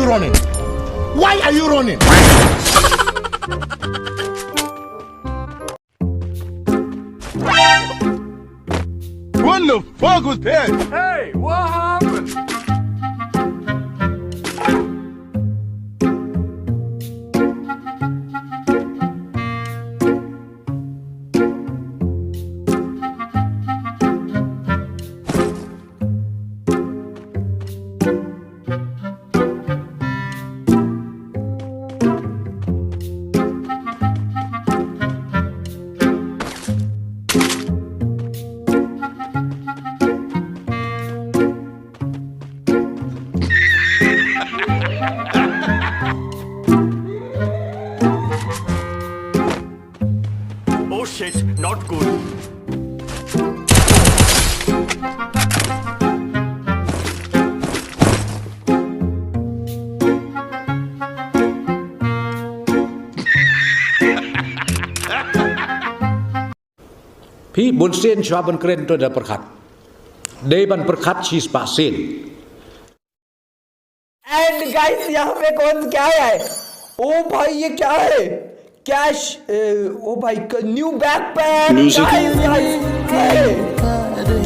you running? Why are you running? What the fuck was that? Hey, what happened? Oh shit, not good. Phí bốn xiên cho bên kren tôi đã perkat. Đây ban perkat cheese pasin. And guys यहाँ पे कौन क्या है? ओ भाई ये क्या है? Cash ओ भाई न्यू बैकपैक गाइस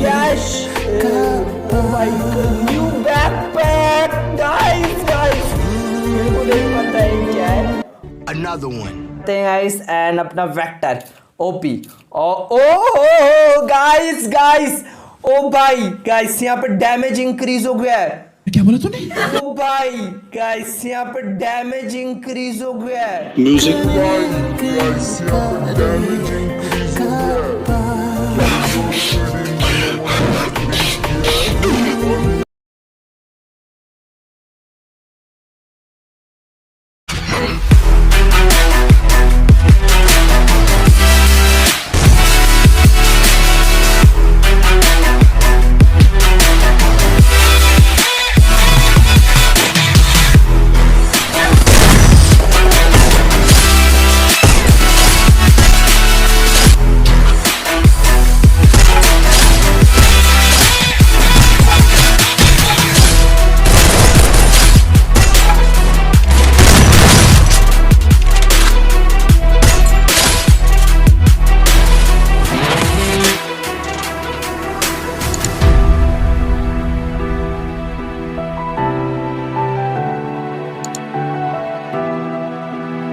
कैश ओ भाई न्यू बैकपैक गाइस मेरे को नहीं पता है क्या है. Another one. गाइस एंड अपना वेक्टर ओपी ओ गाइस ओ भाई गाइस यहाँ पे डैमेज इंक्रीज हो गया है. क्या बोला तूने? ओ भाई गाइस यहाँ पे डैमेज इंक्रीज हो गया है. Music. Guys, yeah, damaging.